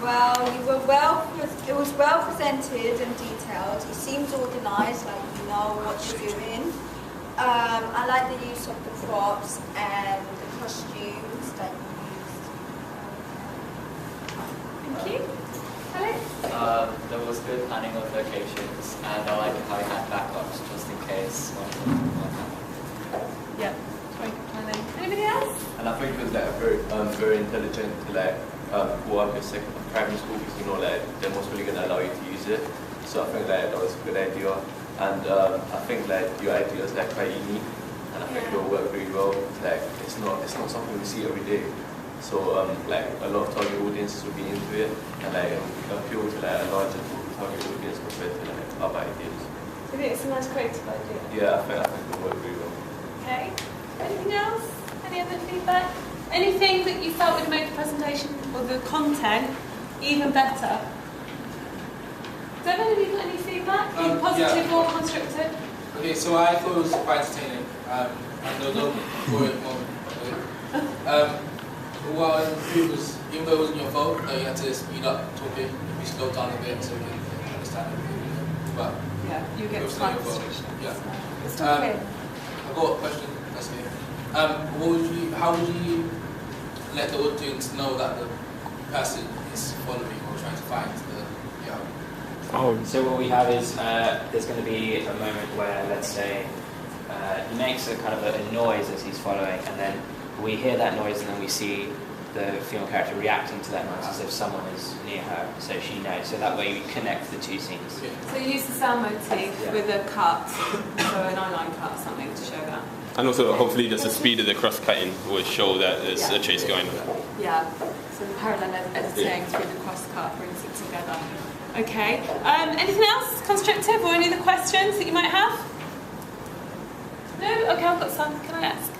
well. It was well presented and detailed. It seems organised, like you know what you're doing. I like the use of the props and the costumes that you used. Thank you. Alex? There was good planning of locations, and I like how you had backups just in case one happened. Yeah, very good planning. Anybody else? And I think it was like very intelligent to like work as primary school because you know like they're most really gonna allow you to use it. So I think like that was a good idea. And I think like your idea is like quite unique, and I think it will work really well. Like it's not something we see every day. So like a lot of target audiences will be into it, and like appeal to like a larger target audience compared to like other ideas. I think it's a nice creative idea. Yeah, I think it will work really well. Okay. Anything else? Any other feedback? Anything that you felt would have made the presentation or the content even better? Does anybody got any feedback? Either positive or constructive? Okay, so I thought it was quite entertaining. And there was no worry moment. Well, it was, even though it wasn't your fault, you had to speed up talking, maybe slow down a bit so you can understand everything. But yeah, you get time restrictions. Yeah. It's okay. I've got a question. That's it. How would you let the audience know that the person is following or trying to find the So what we have is there's going to be a moment where, let's say, he makes a kind of a noise as he's following, and then we hear that noise, and then we see the female character reacting to that noise as if someone is near her, so she knows. So that way we connect the two scenes. So you use the sound motif with a cut, so an eye-line cut or something to show that. And also, hopefully, just the speed of the cross-cutting will show that there's a chase going on. Yeah, so the parallel editing through the cross-cut brings it together. Okay, anything else constructive or any other questions that you might have? No? Okay, I've got some. Can I ask?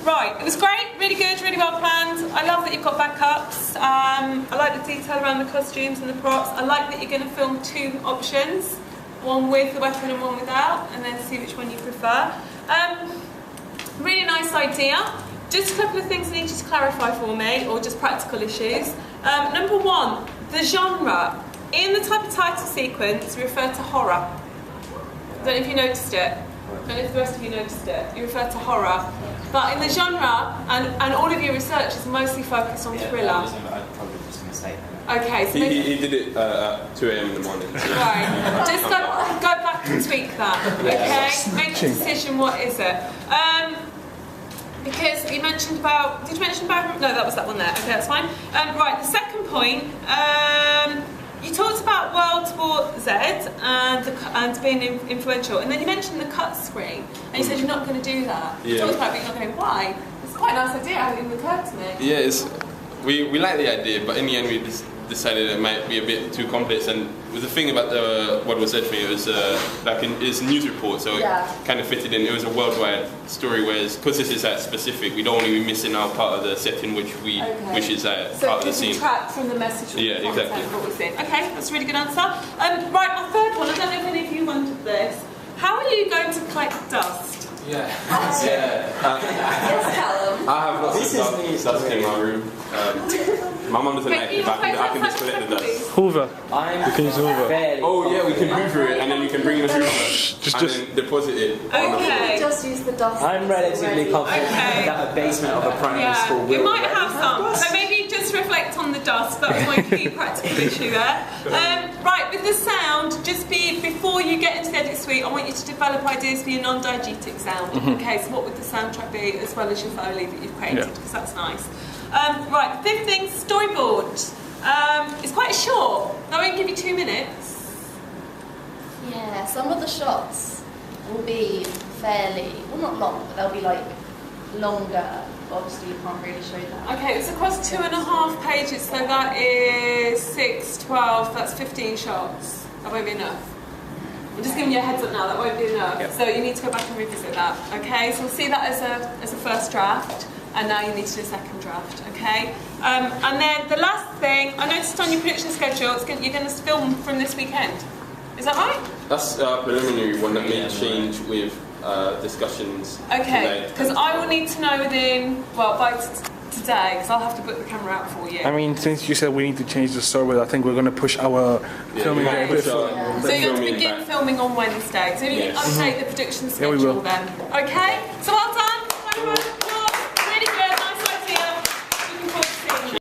Right, it was great, really good, really well planned. I love that you've got backups. I like the detail around the costumes and the props. I like that you're going to film two options, one with the weapon and one without, and then see which one you prefer. Really nice idea. Just a couple of things I need you to clarify for me, or just practical issues. Number one, the genre. In the type of title sequence, you refer to horror. I don't know if you noticed it. I don't know if the rest of you noticed it. You refer to horror. But in the genre, and all of your research is mostly focused on thriller. I'd probably just mistake that. Okay, so He did it at 2 a.m. in the morning. right, just go back and tweak that, okay? Make a decision, what is it? Because you mentioned about, did you mention about, no, that was that one there, okay, that's fine. Right, the second point, you talked about World War Z and being influential, and then you mentioned the cut screen, and you said you're not going to do that. You talked about it, but you're not going to, why? It's quite a nice idea, it hasn't even occurred to me. Yeah, we like the idea, but in the end we decided it might be a bit too complex. And the thing about what was said to me, it was it's a news report, so it kind of fitted in. It was a worldwide story, whereas because this is that specific, we don't want to be missing out part of the setting which is part of the scene. So detract from the message. From the exactly. What we're seeing. Okay, that's a really good answer. Right, my third one. I don't know if any of you wondered this. How are you going to collect dust? Yes, Callum. I have lots of dust in my room. My mum doesn't like it, but I can just collect the dust. Hoover. We can use Hoover. Oh yeah, we can hoover it, and then you can bring the hoover and then deposit it. Okay. Just use the dust. I'm relatively confident that a basement of a primary school will You might have some. So maybe just reflect on the dust. That was my key practical issue there. Right, with the sound, just before you get into the edit suite, I want you to develop ideas for your non-diegetic sound. Okay, so what would the soundtrack be, as well as your Foley that you've created, because that's nice. Right, the fifth thing, storyboard. It's quite short. I won't give you 2 minutes. Yeah, some of the shots will be fairly, well not long, but they'll be like longer. Obviously you can't really show that. Okay, it's across 2.5 pages, so that is 6, 12, that's 15 shots. That won't be enough. I'm just giving you a heads up now, that won't be enough. Yep. So you need to go back and revisit that. Okay, so we'll see that as a first draft, and now you need to do a second draft, okay? And then the last thing, I noticed on your production schedule, you're going to film from this weekend. Is that right? That's a preliminary one that may change with discussions. Okay, because I will need to know within, well, to today because I'll have to book the camera out for you. I mean, since you said we need to change the server, I think we're going to push our filming a bit further. So you're going to begin filming on Wednesday. So you can update the production Yeah, we will. schedule then. Okay? So well done.